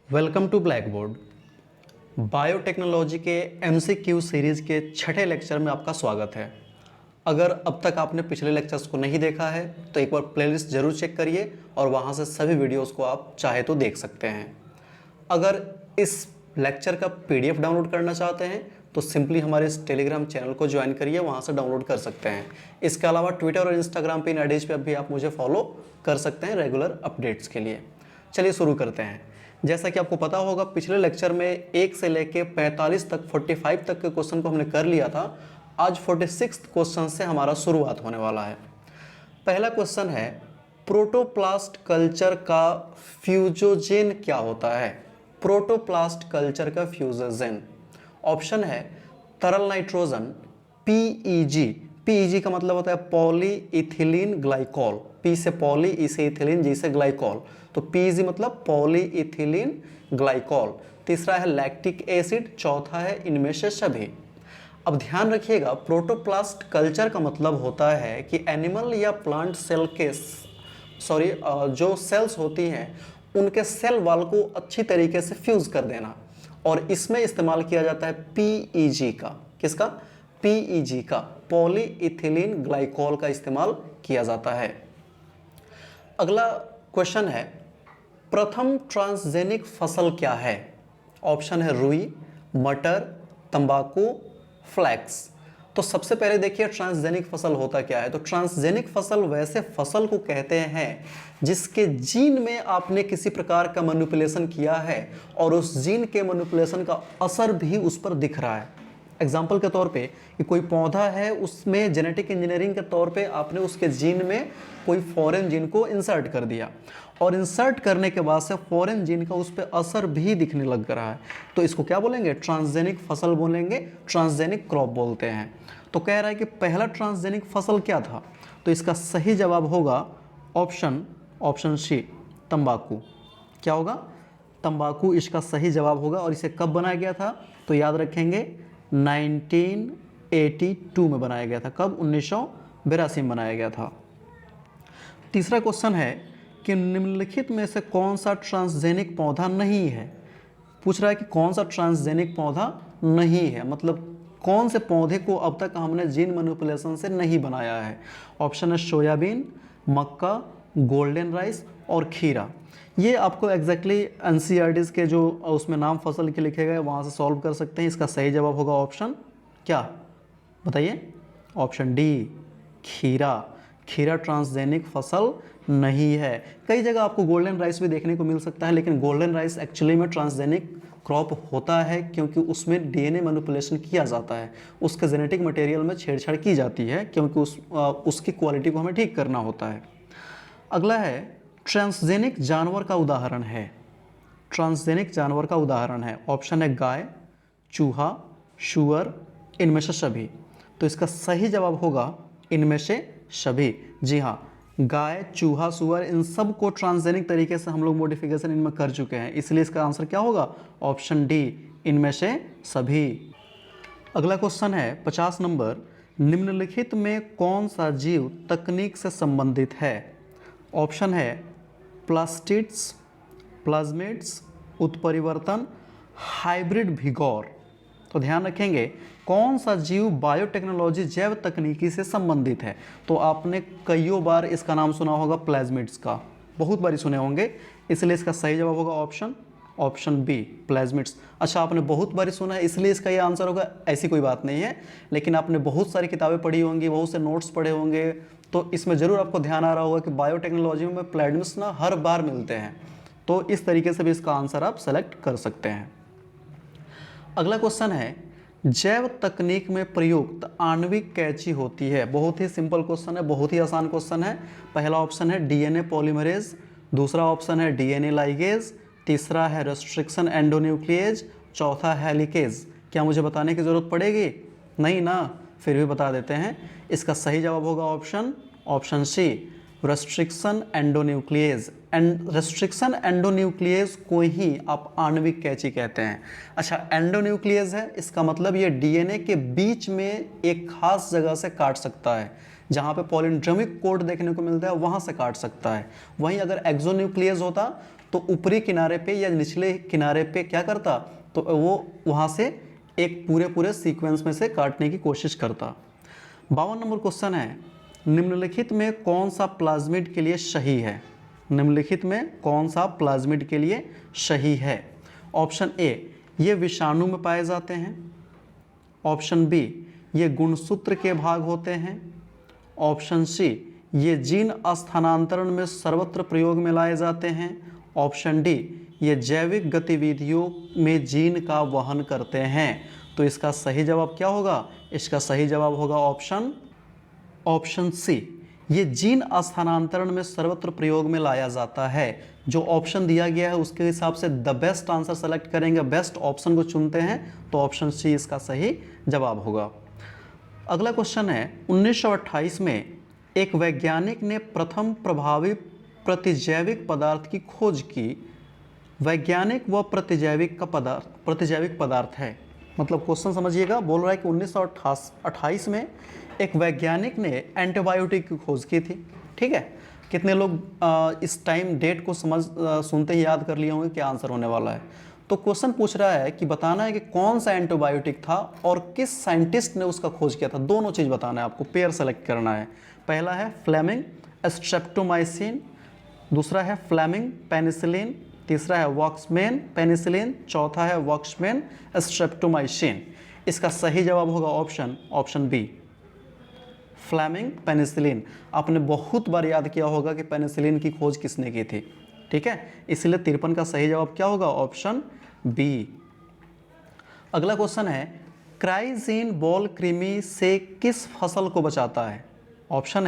Welcome to blackboard. Biotechnology के MCQ series के छठे लेक्चर में आपका स्वागत है। अगर अब तक आपने पिछले लेक्चर्स को नहीं देखा है तो एक बार प्लेलिस्ट ज़रूर चेक करिए और वहाँ से सभी वीडियोस को आप चाहे तो देख सकते हैं। अगर इस लेक्चर का पीडीएफ डाउनलोड करना चाहते हैं तो सिंपली हमारे इस टेलीग्राम चैनल को ज्वाइन करिए, वहाँ से डाउनलोड कर सकते हैं। इसके अलावा ट्विटर और इंस्टाग्राम पे इन आईडीज पे भी आप मुझे फॉलो कर सकते हैं रेगुलर अपडेट्स के लिए। चलिए शुरू करते हैं। जैसा कि आपको पता होगा, पिछले लेक्चर में 1 से लेके 45 तक 45 तक के क्वेश्चन को हमने कर लिया था। आज 46 क्वेश्चन से हमारा शुरुआत होने वाला है। पहला क्वेश्चन है, प्रोटोप्लास्ट कल्चर का फ्यूजोजेन क्या होता है? प्रोटोप्लास्ट कल्चर का फ्यूजोजेन ऑप्शन है तरल नाइट्रोजन, पीईजी। पीईजी का मतलब होता है पॉली इथिलीन ग्लाइकॉल। पी से पॉली, ई से इथिलीन, जी से ग्लाइकॉल, तो पीईजी मतलब पॉली इथिलीन ग्लाइकॉल। तीसरा है लैक्टिक एसिड। चौथा है इनमें से सभी। अब ध्यान रखिएगा, प्रोटोप्लास्ट कल्चर का मतलब होता है कि एनिमल या प्लांट सेल के जो सेल्स होती हैं उनके सेल वॉल को अच्छी तरीके से फ्यूज कर देना, और इसमें इस्तेमाल किया जाता है पीईजी का। किसका? पीईजी का, पॉली इथिलीन ग्लाइकॉल का इस्तेमाल किया जाता है। अगला क्वेश्चन है, प्रथम ट्रांसजेनिक फसल क्या है? ऑप्शन है रुई, मटर, तंबाकू, फ्लैक्स। तो सबसे पहले देखिए ट्रांसजेनिक फसल होता क्या है। तो ट्रांसजेनिक फसल वैसे फसल को कहते हैं जिसके जीन में आपने किसी प्रकार का मैनिपुलेशन किया है और उस जीन के मैनिपुलेशन का असर भी उस पर दिख रहा है। एग्जाम्पल के तौर पे कि कोई पौधा है, उसमें जेनेटिक इंजीनियरिंग के तौर पे आपने उसके जीन में कोई फॉरेन जीन को इंसर्ट कर दिया, और इंसर्ट करने के बाद से फॉरेन जीन का उस पर असर भी दिखने लग रहा है, तो इसको क्या बोलेंगे? ट्रांसजेनिक फसल बोलेंगे, ट्रांसजेनिक क्रॉप बोलते हैं। तो कह रहा है कि पहला ट्रांसजेनिक फसल क्या था? तो इसका सही जवाब होगा ऑप्शन सी, तंबाकू। क्या होगा? तंबाकू इसका सही जवाब होगा। और इसे कब बनाया गया था? तो याद रखेंगे 1982 में बनाया गया था। कब? 1982 में बनाया गया था। तीसरा क्वेश्चन है कि निम्नलिखित में से कौन सा ट्रांसजेनिक पौधा नहीं है? पूछ रहा है कि कौन सा ट्रांसजेनिक पौधा नहीं है, मतलब कौन से पौधे को अब तक हमने जीन मैनिपुलेशन से नहीं बनाया है। ऑप्शन है सोयाबीन, मक्का, गोल्डन राइस और खीरा। ये आपको एग्जैक्टली एनसीईआरटीज़ के जो उसमें नाम फसल के लिखे गए वहाँ से सॉल्व कर सकते हैं। इसका सही जवाब होगा ऑप्शन क्या, बताइए? ऑप्शन डी, खीरा। खीरा ट्रांसजेनिक फसल नहीं है। कई जगह आपको गोल्डन राइस भी देखने को मिल सकता है, लेकिन गोल्डन राइस एक्चुअली में ट्रांसजेनिक क्रॉप होता है क्योंकि उसमें डीएनए मैनिपुलेशन किया जाता है, उसके जेनेटिक मटेरियल में छेड़छाड़ की जाती है क्योंकि उसकी क्वालिटी को हमें ठीक करना होता है। अगला है, ट्रांसजेनिक जानवर का उदाहरण है। ट्रांसजेनिक जानवर का उदाहरण है। ऑप्शन है गाय, चूहा, शुअर, इनमें से सभी। तो इसका सही जवाब होगा इनमें से सभी। जी हाँ, गाय, चूहा, सुअर, इन सब को ट्रांसजेनिक तरीके से हम लोग मॉडिफिकेशन इनमें कर चुके हैं, इसलिए इसका आंसर क्या होगा? ऑप्शन डी, इनमें से सभी। अगला क्वेश्चन है 50 नंबर, निम्नलिखित में कौन सा जीव तकनीक से संबंधित है? ऑप्शन है प्लास्टिड्स, प्लाज्मिड्स, उत्परिवर्तन, हाइब्रिड भिगोर। तो ध्यान रखेंगे कौन सा जीव बायोटेक्नोलॉजी जैव तकनीकी से संबंधित है। तो आपने कईयों बार इसका नाम सुना होगा, प्लाज्मिड्स का बहुत बारी सुने होंगे, इसलिए इसका सही जवाब होगा ऑप्शन बी, प्लाज्मिड्स। अच्छा, आपने बहुत बारी सुना है इसलिए इसका ये आंसर होगा, ऐसी कोई बात नहीं है, लेकिन आपने बहुत सारी किताबें पढ़ी होंगी, बहुत से नोट्स पढ़े होंगे, तो इसमें ज़रूर आपको ध्यान आ रहा होगा कि बायोटेक्नोलॉजी में प्लाज्मिड्स ना हर बार मिलते हैं, तो इस तरीके से भी इसका आंसर आप सेलेक्ट कर सकते हैं। अगला क्वेश्चन है, जैव तकनीक में प्रयुक्त आणविक कैंची होती है? बहुत ही सिंपल क्वेश्चन है, बहुत ही आसान क्वेश्चन है। पहला ऑप्शन है डीएनए पॉलीमरेज, दूसरा ऑप्शन है डीएनए लाइगेज, तीसरा है रेस्ट्रिक्शन एंडोन्यूक्लिएज, चौथा हेलिकेज। क्या मुझे बताने की ज़रूरत पड़ेगी? नहीं ना, फिर भी बता देते हैं। इसका सही जवाब होगा option C, restriction endonuclease. Restriction endonuclease को ही आप आणविक कैंची कहते हैं। अच्छा, एंडोन्यूक्लिएज है, इसका मतलब ये डीएनए के बीच में एक खास जगह से काट सकता है, जहाँ पे पॉलिंड्रोमिक कोड देखने को मिलता है वहाँ से काट सकता है। वहीं अगर एक्सोन्यूक्लियस होता तो ऊपरी किनारे पे या निचले किनारे पे क्या करता, तो वो वहाँ से एक पूरे सीक्वेंस में से काटने की कोशिश करता। 52 नंबर क्वेश्चन है, निम्नलिखित में कौन सा प्लाज्मिड के लिए सही है? निम्नलिखित में कौन सा प्लाज्मिड के लिए सही है? ऑप्शन ए, ये विषाणु में पाए जाते हैं। ऑप्शन बी, ये गुणसूत्र के भाग होते हैं। ऑप्शन सी, ये जीन स्थानांतरण में सर्वत्र प्रयोग में लाए जाते हैं। ऑप्शन डी, ये जैविक गतिविधियों में जीन का वहन करते हैं। तो इसका सही जवाब क्या होगा? इसका सही जवाब होगा ऑप्शन सी, ये जीन स्थानांतरण में सर्वत्र प्रयोग में लाया जाता है। जो ऑप्शन दिया गया है उसके हिसाब से द बेस्ट आंसर सेलेक्ट करेंगे, बेस्ट ऑप्शन को चुनते हैं, तो ऑप्शन सी इसका सही जवाब होगा। अगला क्वेश्चन है, 1928 में एक वैज्ञानिक ने प्रथम प्रभावी प्रतिजैविक पदार्थ की खोज की। वैज्ञानिक व प्रतिजैविक पदार्थ है, मतलब क्वेश्चन समझिएगा, बोल रहा है कि 1928 में एक वैज्ञानिक ने एंटीबायोटिक की खोज की थी। ठीक है, कितने लोग इस टाइम डेट को सुनते ही याद कर लिए होंगे क्या आंसर होने वाला है। तो क्वेश्चन पूछ रहा है कि बताना है कि कौन सा एंटीबायोटिक था और किस साइंटिस्ट ने उसका खोज किया था। दोनों चीज़ बताना है आपको, पेयर सेलेक्ट करना है। पहला है फ्लेमिंग स्ट्रेप्टोमाइसिन, दूसरा है फ्लेमिंग पेनिसिलिन, तीसरा है वॉक्समैन पेनिसिलिन, चौथा है वॉक्समैन स्ट्रेप्टोमाइसिन। इसका सही जवाब होगा ऑप्शन बी, फ्लेमिंग पेनिसिलिन। आपने बहुत बार याद किया होगा कि पेनिसिलिन की खोज किसने की थी। ठीक है, इसलिए 53 का सही जवाब क्या होगा? Option B. अगला क्वेश्चन है, क्राइजीन बॉल कृमि से किस फसल को बचाता है? क्वेश्चन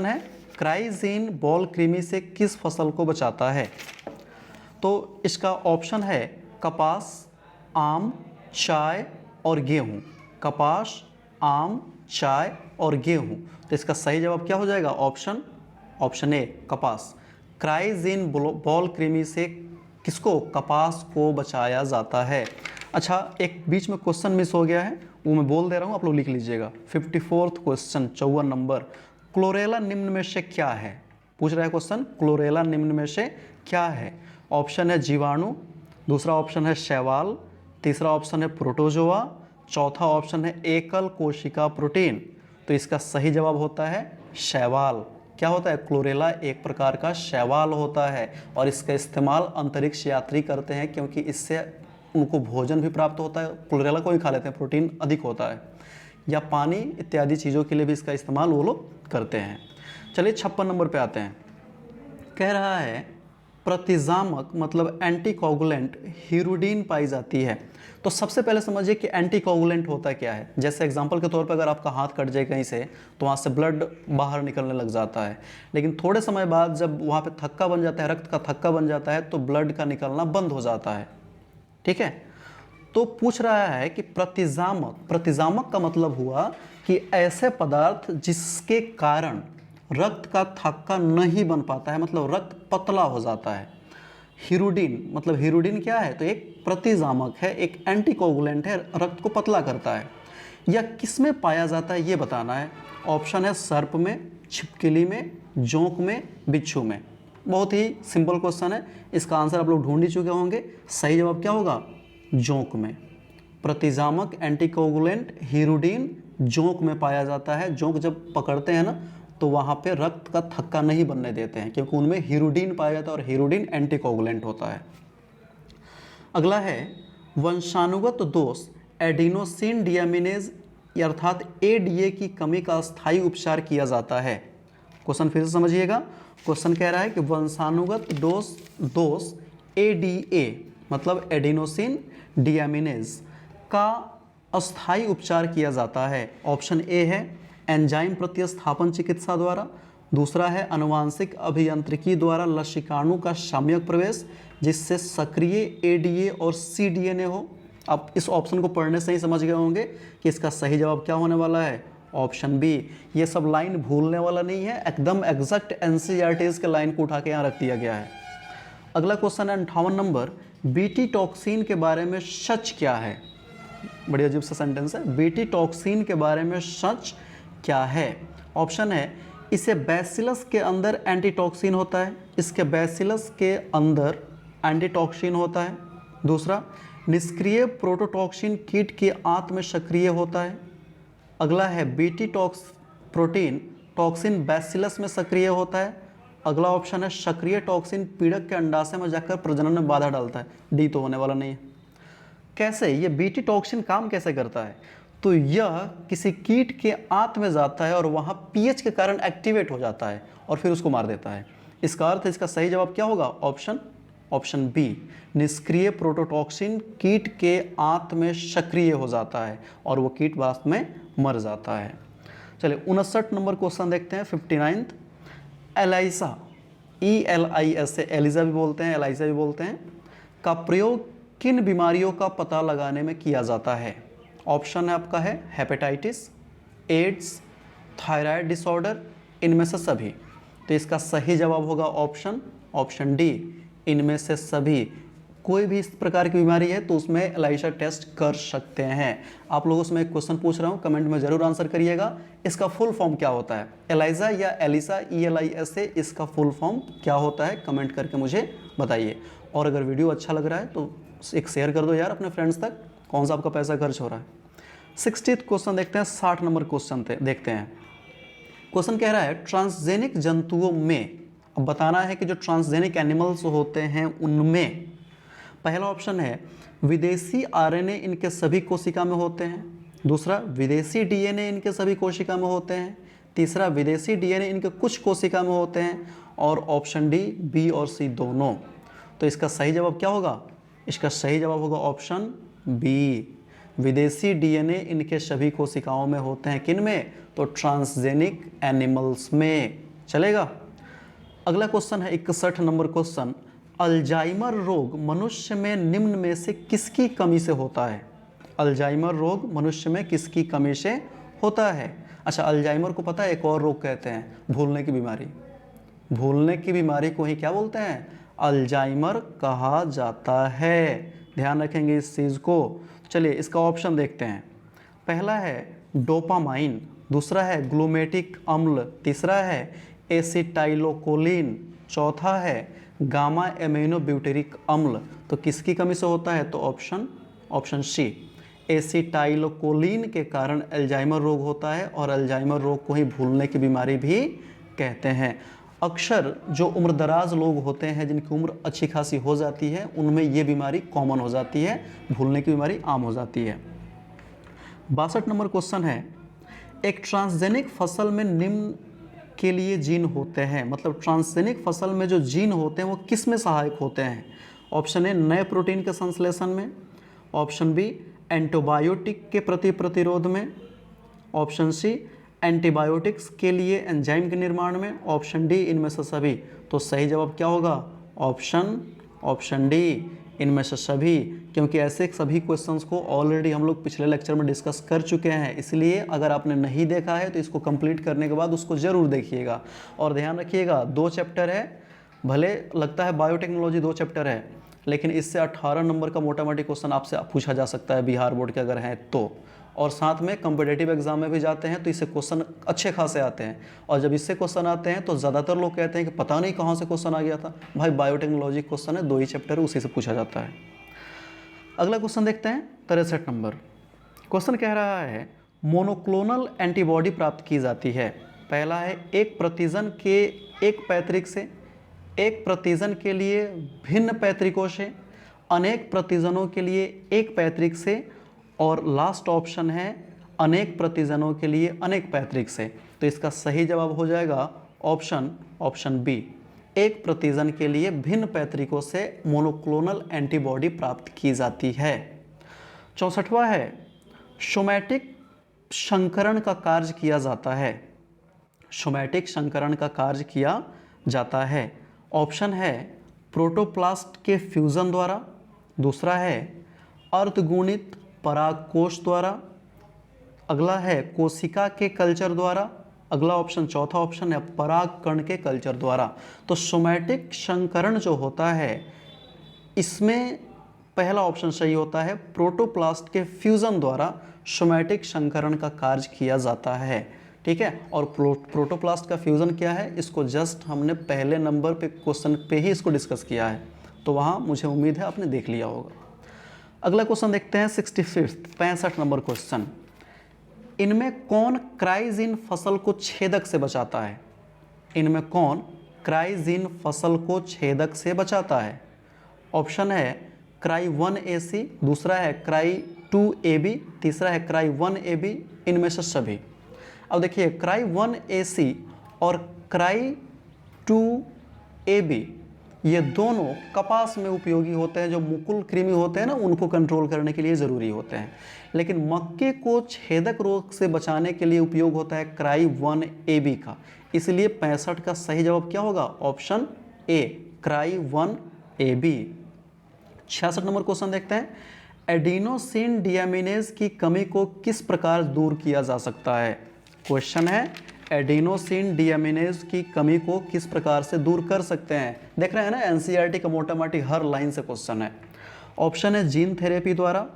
है, क्राइजीन बॉल कृमि से किस फसल को बचाता है? तो इसका ऑप्शन है कपास, आम, चाय और गेहूं। कपास, आम, चाय और गेहूं। तो इसका सही जवाब क्या हो जाएगा? ऑप्शन ए, कपास। क्राइजीन बॉल कृमि से किसको? कपास को बचाया जाता है। अच्छा, एक बीच में क्वेश्चन मिस हो गया है, वो मैं बोल दे रहा हूँ, आप लोग लिख लीजिएगा। 54th क्वेश्चन, 54 नंबर, क्लोरेला निम्न में से क्या है? पूछ रहा है क्वेश्चन, क्लोरेला निम्न में से क्या है? ऑप्शन है जीवाणु, दूसरा ऑप्शन है शैवाल, तीसरा ऑप्शन है प्रोटोजोआ, चौथा ऑप्शन है एकल कोशिका प्रोटीन। तो इसका सही जवाब होता है शैवाल। क्या होता है? क्लोरेला एक प्रकार का शैवाल होता है और इसका इस्तेमाल अंतरिक्ष यात्री करते हैं, क्योंकि इससे उनको भोजन भी प्राप्त होता है। क्लोरेला को ही खा लेते हैं, प्रोटीन अधिक होता है, या पानी इत्यादि चीज़ों के लिए भी इसका इस्तेमाल वो लोग करते हैं। चलिए 56 नंबर पे आते हैं। कह रहा है प्रतिजामक मतलब एंटीकोगुलेंट हीरोडीन पाई जाती है। तो सबसे पहले समझिए कि एंटीकोगुलेंट होता क्या है। जैसे एग्जांपल के तौर पर अगर आपका हाथ कट जाए कहीं से, तो वहाँ से ब्लड बाहर निकलने लग जाता है, लेकिन थोड़े समय बाद जब वहाँ पे थक्का बन जाता है, रक्त का थक्का बन जाता है, तो ब्लड का निकलना बंद हो जाता है। ठीक है, तो पूछ रहा है कि प्रतिजामक का मतलब हुआ कि ऐसे पदार्थ जिसके कारण रक्त का थक्का नहीं बन पाता है, मतलब रक्त पतला हो जाता है। हीरोडीन मतलब हीरोडीन क्या है? तो एक प्रतिजामक है, एक एंटीकोगुलेंट है, रक्त को पतला करता है। या किस में पाया जाता है ये बताना है। ऑप्शन है सर्प में, छिपकली में, जोंक में, बिच्छू में। बहुत ही सिंपल क्वेश्चन है, इसका आंसर आप लोग ढूंढ ही चुके होंगे। सही जवाब क्या होगा? जोंक में। प्रतिजामक एंटीकोगुलेंट हीरोडीन जोंक में पाया जाता है। जोंक जब पकड़ते हैं ना, तो वहाँ पे रक्त का थक्का नहीं बनने देते हैं, क्योंकि उनमें हीरोडीन पाया जाता है और हीरोडीन एंटीकोगुलेंट होता है। अगला है वंशानुगत दोष एडिनोसिन डियामिनेज अर्थात एडीए की कमी का स्थायी उपचार किया जाता है। क्वेश्चन फिर से समझिएगा। क्वेश्चन कह रहा है कि वंशानुगत दोष एडीए मतलब एडिनोसिन डियामिनेज का अस्थायी उपचार किया जाता है। ऑप्शन ए है एंजाइम प्रतिस्थापन चिकित्सा द्वारा, दूसरा है आनुवांशिक अभियांत्रिकी द्वारा लसिकाणु का सम्यक प्रवेश जिससे सक्रिय एडीए और सीडीएनए हो। आप इस ऑप्शन को पढ़ने से ही समझ गए होंगे कि इसका सही जवाब क्या होने वाला है। Option B. ये सब लाइन भूलने वाला नहीं है, एकदम एग्जैक्ट एनसीईआरटीज के लाइन को उठा के यहाँ रख दिया गया है। अगला क्वेश्चन है 58 नंबर, बीटी टॉक्सिन के बारे में सच क्या है? बड़ी अजीब सा सेंटेंस है। बीटी टॉक्सिन के बारे में सच क्या है? ऑप्शन है इसे बैसिलस के अंदर एंटीटॉक्सिन होता है, इसके बैसिलस के अंदर एंटीटॉक्सिन होता है। दूसरा, निष्क्रिय प्रोटोटॉक्सिन कीट के आंत में सक्रिय होता है। अगला है BT talks protein toxin bacillus में सक्रिय होता है। अगला ऑप्शन है सक्रिय टॉक्सिन पीड़क के अंडाशय में जाकर प्रजनन में बाधा डालता है। डी तो होने वाला नहीं है। कैसे ये बीटी टॉक्सिन काम कैसे करता है? तो यह किसी कीट के आंत में जाता है और वहाँ पीएच के कारण एक्टिवेट हो जाता है और फिर उसको मार देता है। इसका अर्थ है, इसका सही जवाब क्या होगा? ऑप्शन बी, निष्क्रिय प्रोटोटॉक्सिन कीट के आंत में सक्रिय हो जाता है और वो कीट वास्तव में मर जाता है। चलिए 59 नंबर क्वेश्चन देखते हैं, 59th। एलाइसा, ELISA, एलिजा भी बोलते हैं, एलाइसा भी बोलते हैं, का प्रयोग किन बीमारियों का पता लगाने में किया जाता है? ऑप्शन है आपका है हेपेटाइटिस, एड्स, थायराइड डिसऑर्डर, इनमें से सभी। तो इसका सही जवाब होगा ऑप्शन डी, इनमें से सभी। कोई भी इस प्रकार की बीमारी है तो उसमें एलाइसा टेस्ट कर सकते हैं। आप लोगों से मैं एक क्वेश्चन पूछ रहा हूँ, कमेंट में जरूर आंसर करिएगा। इसका फुल फॉर्म क्या होता है? एलाइजा या एलिसा, ELISA, इसका फुल फॉर्म क्या होता है? कमेंट करके मुझे बताइए। और अगर वीडियो अच्छा लग रहा है तो एक शेयर कर दो यार अपने फ्रेंड्स तक। कौन सा आपका पैसा खर्च हो रहा है? 60th क्वेश्चन देखते हैं, 60 नंबर क्वेश्चन देखते हैं। क्वेश्चन कह रहा है ट्रांसजेनिक जंतुओं में, अब बताना है कि जो ट्रांसजेनिक एनिमल्स होते हैं उनमें, पहला ऑप्शन है विदेशी RNA इनके सभी कोशिका में होते हैं। दूसरा, विदेशी DNA इनके सभी कोशिका में होते हैं। तीसरा, विदेशी DNA इनके कुछ कोशिका में होते हैं। और ऑप्शन डी, बी और सी दोनों। तो इसका सही जवाब क्या होगा? इसका सही जवाब होगा ऑप्शन बी, विदेशी DNA इनके सभी कोशिकाओं में होते हैं। किन में? तो ट्रांसजेनिक एनिमल्स में। चलेगा। अगला क्वेश्चन है 61 नंबर क्वेश्चन, अल्जाइमर रोग मनुष्य में निम्न में से किसकी कमी से होता है? अल्जाइमर रोग मनुष्य में किसकी कमी से होता है? अच्छा, अल्जाइमर को पता है एक और रोग कहते हैं, भूलने की बीमारी। भूलने की बीमारी को ही क्या बोलते हैं? अल्जाइमर कहा जाता है। ध्यान रखेंगे इस चीज़ को। चलिए इसका ऑप्शन देखते हैं। पहला है डोपामाइन, दूसरा है ग्लूमेटिक अम्ल, तीसरा है एसिटाइलोकोलिन, चौथा है गामा एमिनो ब्यूटेरिक अम्ल। तो किसकी कमी से होता है? तो ऑप्शन सी, एसिटाइलोकोलिन के कारण अल्जाइमर रोग होता है और अल्जाइमर रोग को ही भूलने की बीमारी भी कहते हैं। अक्सर जो उम्रदराज लोग होते हैं जिनकी उम्र अच्छी खासी हो जाती है उनमें ये बीमारी कॉमन हो जाती है, भूलने की बीमारी आम हो जाती है। 62 नंबर क्वेश्चन है, एक ट्रांसजेनिक फसल में निम्न के लिए जीन होते हैं, मतलब ट्रांसजेनिक फसल में जो जीन होते हैं वो किस में सहायक होते हैं? ऑप्शन ए, नए प्रोटीन के संश्लेषण में। ऑप्शन बी, एंटीबायोटिक के प्रति प्रतिरोध में। ऑप्शन सी, एंटीबायोटिक्स के लिए एंजाइम के निर्माण में। ऑप्शन डी, इनमें से सभी। तो सही जवाब क्या होगा? ऑप्शन डी, इनमें से सभी। क्योंकि ऐसे सभी क्वेश्चंस को ऑलरेडी हम लोग पिछले लेक्चर में डिस्कस कर चुके हैं, इसलिए अगर आपने नहीं देखा है तो इसको कंप्लीट करने के बाद उसको ज़रूर देखिएगा। और ध्यान रखिएगा 2 चैप्टर है, भले लगता है बायोटेक्नोलॉजी 2 चैप्टर है, लेकिन इससे 18 नंबर का मोटा मोटी क्वेश्चन आपसे पूछा जा सकता है बिहार बोर्ड के अगर हैं तो। और साथ में कम्पिटेटिव एग्जाम में भी जाते हैं तो इससे क्वेश्चन अच्छे खासे आते हैं। और जब इससे क्वेश्चन आते हैं तो ज़्यादातर लोग कहते हैं कि पता नहीं कहाँ से क्वेश्चन आ गया था। भाई बायोटेक्नोलॉजी क्वेश्चन है, 2 ही चैप्टर है, उसी से पूछा जाता है। अगला क्वेश्चन देखते हैं 63 नंबर क्वेश्चन कह रहा है मोनोक्लोनल एंटीबॉडी प्राप्त की जाती है। पहला है एक प्रतिजन के एक पैतृक से, एक प्रतिजन के लिए भिन्न पैतृकों से, अनेक प्रतिजनों के लिए एक पैतृक से, और लास्ट ऑप्शन है अनेक प्रतिजनों के लिए अनेक पैतृक से। तो इसका सही जवाब हो जाएगा ऑप्शन बी, एक प्रतिजन के लिए भिन्न पैतृकों से मोनोक्लोनल एंटीबॉडी प्राप्त की जाती है। 64वां है सोमैटिक संकरण का कार्य किया जाता है। सोमैटिक संकरण का कार्य किया जाता है। ऑप्शन है प्रोटोप्लास्ट के फ्यूजन द्वारा, दूसरा है अर्धगुणित परागकोश द्वारा, अगला है कोशिका के कल्चर द्वारा, अगला ऑप्शन चौथा ऑप्शन है परागकण के कल्चर द्वारा। तो सोमैटिक संकरण जो होता है इसमें पहला ऑप्शन सही होता है, प्रोटोप्लास्ट के फ्यूजन द्वारा सोमैटिक संकरण का कार्य किया जाता है। ठीक है। और प्रोटोप्लास्ट का फ्यूज़न क्या है, इसको जस्ट हमने पहले नंबर पे क्वेश्चन पे ही इसको डिस्कस किया है, तो वहाँ मुझे उम्मीद है आपने देख लिया होगा। अगला क्वेश्चन देखते हैं 65 नंबर क्वेश्चन। इनमें कौन क्राइजिन फसल को छेदक से बचाता है? इनमें कौन क्राइजिन फसल को छेदक से बचाता है? ऑप्शन है क्राई 1AC, दूसरा है क्राई 2AB, तीसरा है क्राई 1AB, इनमें से सभी। अब देखिए क्राई 1AC और क्राई 2AB ये दोनों कपास में उपयोगी होते हैं, जो मुकुल कृमि होते हैं ना उनको कंट्रोल करने के लिए ज़रूरी होते हैं। लेकिन मक्के को छेदक रोग से बचाने के लिए उपयोग होता है क्राई 1AB का, इसलिए 65 का सही जवाब क्या होगा? Option a cry 1AB। 66 number question देखते हैं। एडिनोसिन डियामिनेज की कमी को किस प्रकार दूर किया जा सकता है? क्वेश्चन है एडिनोसिन डियामिनेज की कमी को किस प्रकार से दूर कर सकते हैं? देख रहे हैं ना, एनसीईआरटी का मोटा मोटी हर लाइन से क्वेश्चन है। ऑप्शन है जीन थेरेपी द्वारा,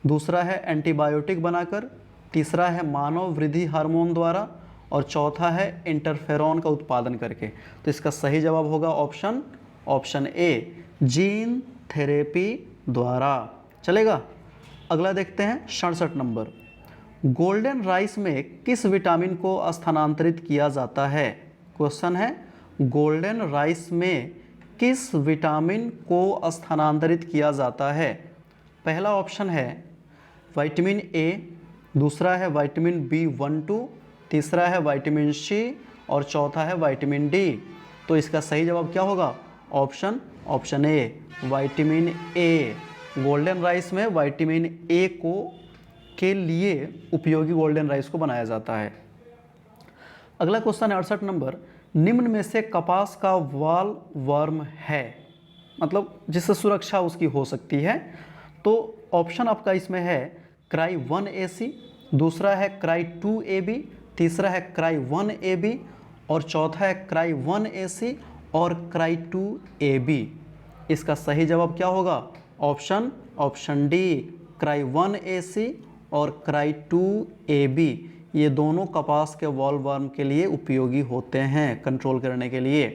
दूसरा है एंटीबायोटिक बनाकर, तीसरा है मानव वृद्धि हार्मोन द्वारा, और चौथा है इंटरफेरॉन का उत्पादन करके। तो इसका सही जवाब होगा ऑप्शन ए जीन थेरेपी द्वारा। चलेगा। अगला देखते हैं 67 नंबर। गोल्डन राइस में किस विटामिन को स्थानांतरित किया जाता है? क्वेश्चन है गोल्डन राइस में किस विटामिन को स्थानांतरित किया जाता है? पहला ऑप्शन है विटामिन ए, दूसरा है विटामिन B12, तीसरा है विटामिन सी और चौथा है विटामिन डी। तो इसका सही जवाब क्या होगा? Option A vitamin A. Golden rice में विटामिन ए को के लिए उपयोगी गोल्डन राइस को बनाया जाता है। अगला क्वेश्चन है 68 नंबर। निम्न में से कपास का वाल वर्म है, मतलब जिससे सुरक्षा उसकी हो सकती है। तो ऑप्शन आपका इसमें है क्राई 1AC, दूसरा है क्राई 2AB, तीसरा है क्राई 1AB और चौथा है क्राई 1AC और क्राई 2AB। इसका सही जवाब क्या होगा? ऑप्शन डी क्राई 1AC और क्राई 2AB। ये दोनों कपास के वॉलवर्म के लिए उपयोगी होते हैं कंट्रोल करने के लिए।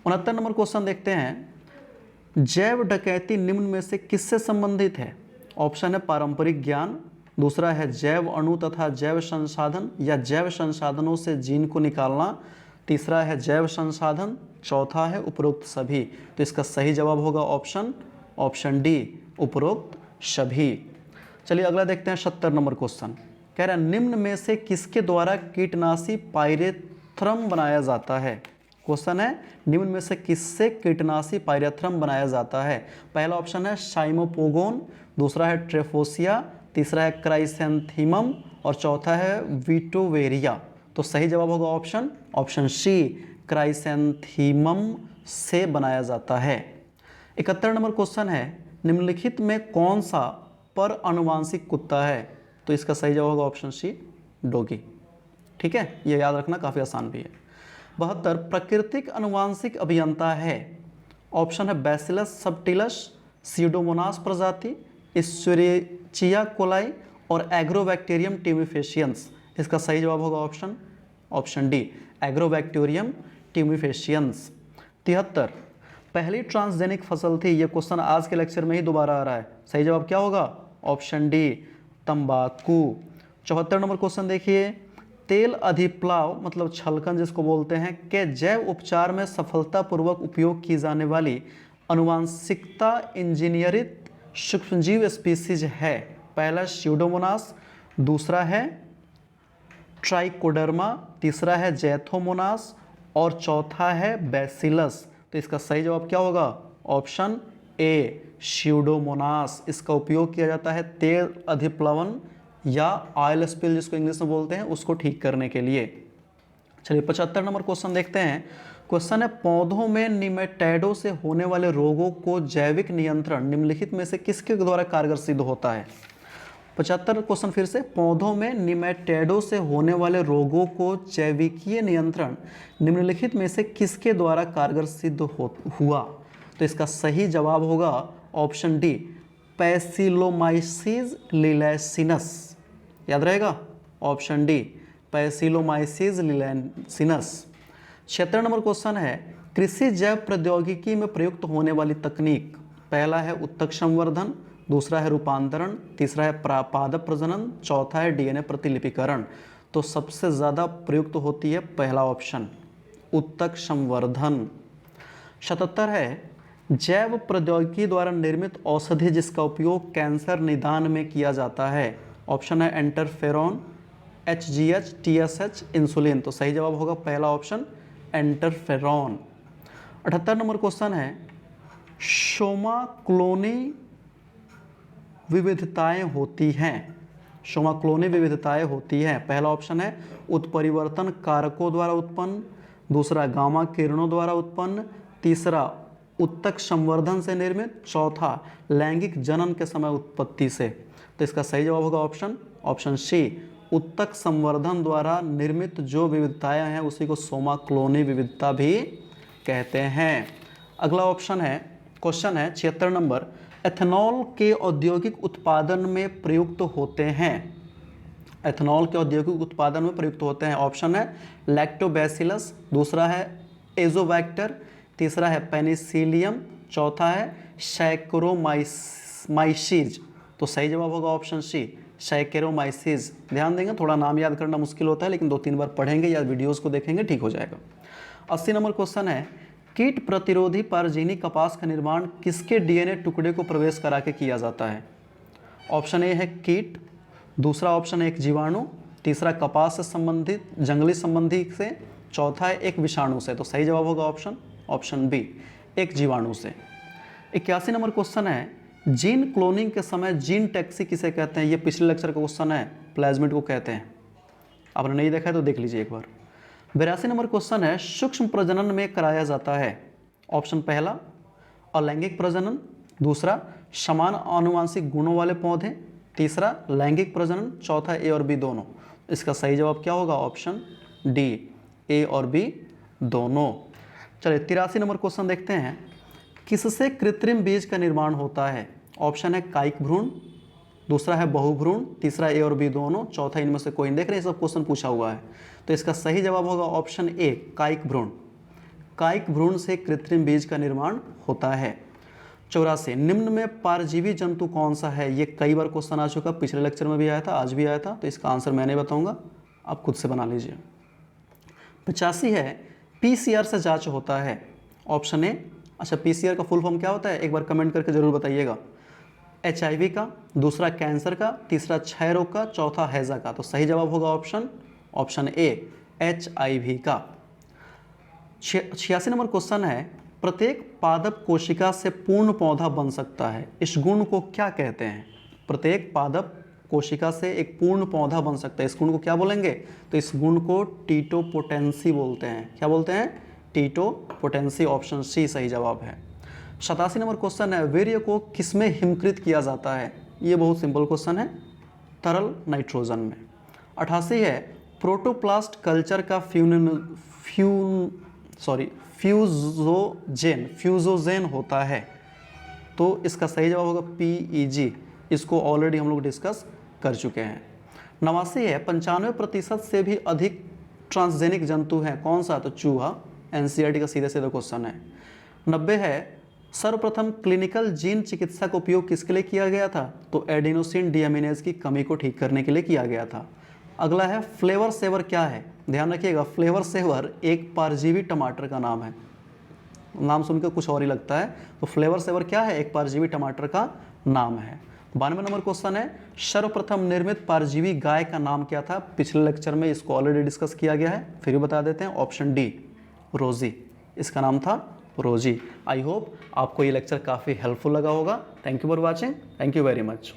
69 नंबर क्वेश्चन देखते हैं। जैव डकैती निम्न में से किससे संबंधित है? ऑप्शन है पारंपरिक ज्ञान, दूसरा है जैव अणु तथा जैव संसाधन या जैव संसाधनों से जीन को निकालना, तीसरा है जैव संसाधन, चौथा है उपरोक्त सभी। तो इसका सही जवाब होगा ऑप्शन डी उपरोक्त सभी। चलिए अगला देखते हैं 70 नंबर क्वेश्चन। कह रहा है निम्न में से किसके द्वारा कीटनाशी पायरेथ्रम बनाया जाता है? क्वेश्चन है निम्न में से किससे कीटनाशी पायरेथ्रम बनाया जाता है? पहला ऑप्शन है साइमोपोगोन, दूसरा है ट्रेफोसिया, तीसरा है क्राइसेंथीमम और चौथा है विटोवेरिया। तो सही जवाब होगा ऑप्शन सी क्राइसेंथीमम से बनाया जाता है। 71 नंबर क्वेश्चन है निम्नलिखित में कौन सा पर अनुवांशिक कुत्ता है? तो इसका सही जवाब होगा ऑप्शन सी डॉगी। ठीक है, ये याद रखना काफ़ी आसान भी है। 72 प्राकृतिक अनुवांशिक अभियंता है। ऑप्शन है बैसिलस सबटिलस, सीडोमोनास प्रजाति, इस्चुरिचिया कोलाई और एग्रोबैक्टीरियम ट्यूमिफेशियंस। इसका सही जवाब होगा ऑप्शन डी एग्रोबैक्टीरियम ट्यूमिफेशियंस। 73 पहली ट्रांसजेनिक फसल थी। ये क्वेश्चन आज के लेक्चर में ही दोबारा आ रहा है। सही जवाब क्या होगा? ऑप्शन डी तंबाकू। 74 नंबर क्वेश्चन देखिए। तेल अधिप्लाव मतलब छलकन जिसको बोलते हैं के जैव उपचार में सफलतापूर्वक उपयोग की जाने वाली अनुवांशिकता इंजीनियरित सूक्ष्मजीव स्पीसीज है। पहला स्यूडोमोनास, दूसरा है ट्राइकोडर्मा, तीसरा है जैथोमोनास और चौथा है बैसिलस। तो इसका सही जवाब क्या होगा? Option A Pseudomonas. इसका उपयोग किया जाता है तेल अधिप्लवन या ऑयल स्पिल जिसको इंग्लिश में बोलते हैं उसको ठीक करने के लिए। चलिए 75 नंबर क्वेश्चन देखते हैं। क्वेश्चन है पौधों में निमेटैडों से होने वाले रोगों को जैविक नियंत्रण निम्नलिखित में से किसके द्वारा कारगर सिद्ध होता है? 75 क्वेश्चन फिर से। पौधों में निमेटैडों से होने वाले रोगों को जैविकीय नियंत्रण निम्नलिखित में से किसके द्वारा कारगर सिद्ध हुआ? तो इसका सही जवाब होगा ऑप्शन डी पैसिलोमाइसिस लिलैसिनस। याद रहेगा ऑप्शन डी स्पेसिलोमाइसिस लिलेसिनस। 76 नंबर क्वेश्चन है कृषि जैव प्रौद्योगिकी में प्रयुक्त होने वाली तकनीक, पहला है उत्तक संवर्धन, दूसरा है रूपांतरण, तीसरा है पादप प्रजनन, चौथा है डीएनए प्रतिलिपिकरण। तो सबसे ज़्यादा प्रयुक्त होती है पहला ऑप्शन उत्तक संवर्धन। 77 है जैव प्रौद्योगिकी द्वारा निर्मित औषधि जिसका उपयोग कैंसर निदान में किया जाता है, ऑप्शन है इंटरफेरॉन, HGH, TSH, इंसुलिन। तो सही जवाब होगा पहला ऑप्शन इंटरफेरॉन। 78 नंबर क्वेश्चन है सोमा क्लोनी विविधताएं होती हैं, सोमा क्लोनी विविधताएं होती हैं, पहला ऑप्शन है उत्परिवर्तन कारकों द्वारा उत्पन्न, दूसरा गामा किरणों द्वारा उत्पन्न, तीसरा उत्तक संवर्धन से निर्मित, चौथा लैंगिक जनन के समय उत्पत्ति से। तो इसका सही जवाब होगा ऑप्शन सी, उत्तक संवर्धन द्वारा निर्मित जो विविधताएं हैं उसी को सोमा क्लोनी विविधता भी कहते हैं। अगला ऑप्शन है क्वेश्चन है 76 नंबर एथेनॉल के औद्योगिक उत्पादन में प्रयुक्त होते हैं, एथेनॉल के औद्योगिक उत्पादन में प्रयुक्त होते हैं, ऑप्शन है लैक्टोबैसिलस, दूसरा है एजोबैक्टर, तीसरा है पेनिसिलियम, चौथा है सैक्रोमाइसीज। तो सही जवाब होगा ऑप्शन सी सैक्रोमाइसीज। ध्यान देंगे, थोड़ा नाम याद करना मुश्किल होता है लेकिन 2-3 बार पढ़ेंगे या वीडियोस को देखेंगे ठीक हो जाएगा। 80 नंबर क्वेश्चन है कीट प्रतिरोधी पारजीनी कपास का निर्माण किसके डीएनए टुकड़े को प्रवेश करा के किया जाता है, ऑप्शन ए है कीट, दूसरा ऑप्शन है एक जीवाणु, तीसरा कपास से संबंधित जंगली संबंधी से, चौथा है एक विषाणु से। तो सही जवाब होगा ऑप्शन बी एक जीवाणु से। 81 नंबर क्वेश्चन है जीन क्लोनिंग के समय जीन टैक्सी किसे कहते हैं, ये पिछले लेक्चर का क्वेश्चन है, प्लाज्मिड को कहते हैं, आपने नहीं देखा है तो देख लीजिए एक बार। 82 नंबर क्वेश्चन है सूक्ष्म प्रजनन में कराया जाता है, ऑप्शन पहला अलैंगिक प्रजनन, दूसरा समान आनुवांशिक गुणों वाले पौधे, तीसरा लैंगिक प्रजनन, चौथा ए और बी दोनों। इसका सही जवाब क्या होगा ऑप्शन डी ए और बी दोनों। चलिए 83 नंबर क्वेश्चन देखते हैं किससे कृत्रिम बीज का निर्माण होता है, ऑप्शन है कायिक भ्रूण, दूसरा है बहुभ्रूण, तीसरा ए और बी दोनों, चौथा इनमें से कोई। देख रहे हैं सब क्वेश्चन पूछा हुआ है, तो इसका सही जवाब होगा ऑप्शन ए कायिक भ्रूण। कायिक भ्रूण से कृत्रिम बीज का निर्माण होता है। 84 निम्न में परजीवी जंतु कौन सा है, ये कई बार क्वेश्चन आ चुका, पिछले लेक्चर में भी आया था, आज भी आया था, तो इसका आंसर मैं नहीं बताऊंगा, आप खुद से बना लीजिए। 85 है पीसीआर से जांच होता है, ऑप्शन ए, अच्छा पीसीआर का फुल फॉर्म क्या होता है एक बार कमेंट करके जरूर बताइएगा, HIV का, दूसरा कैंसर का, तीसरा क्षय रोग का, चौथा हैजा का। तो सही जवाब होगा ऑप्शन ए HIV का। 86 नंबर क्वेश्चन है प्रत्येक पादप कोशिका से पूर्ण पौधा बन सकता है, इस गुण को क्या कहते हैं, प्रत्येक पादप कोशिका से एक पूर्ण पौधा बन सकता है, इस गुण को क्या बोलेंगे, तो इस गुण को टीटोपोटेंसी बोलते हैं। क्या बोलते हैं, टीटोपोटेंसी, ऑप्शन सी सही जवाब है। 87 नंबर क्वेश्चन है वीर्य को किसमें हिमकृत किया जाता है, ये बहुत सिंपल क्वेश्चन है, तरल नाइट्रोजन में। 88 है प्रोटोप्लास्ट कल्चर का फ्यूजोजेन होता है, तो इसका सही जवाब होगा PEG, इसको ऑलरेडी हम लोग डिस्कस कर चुके हैं। 89 है 95% से भी अधिक ट्रांसजेनिक जंतु हैं, कौन सा, तो चूहा, NCERT का सीधे सीधे क्वेश्चन है। 90 है सर्वप्रथम क्लिनिकल जीन चिकित्सा का उपयोग किसके लिए किया गया था, तो एडिनोसिन डीएमिनेज की कमी को ठीक करने के लिए किया गया था। अगला है फ्लेवर सेवर क्या है, ध्यान रखिएगा, फ्लेवर सेवर एक परजीवी टमाटर का नाम है, नाम सुनकर कुछ और ही लगता है, तो फ्लेवर सेवर क्या है, एक परजीवी टमाटर का नाम है। 92 नंबर क्वेश्चन है सर्वप्रथम निर्मित परजीवी गाय का नाम क्या था, पिछले लेक्चर में इसको ऑलरेडी डिस्कस किया गया है, फिर भी बता देते हैं, ऑप्शन डी रोजी, इसका नाम था रोजी। आई होप आपको ये लेक्चर काफ़ी हेल्पफुल लगा होगा। Thank you for watching, thank you very much.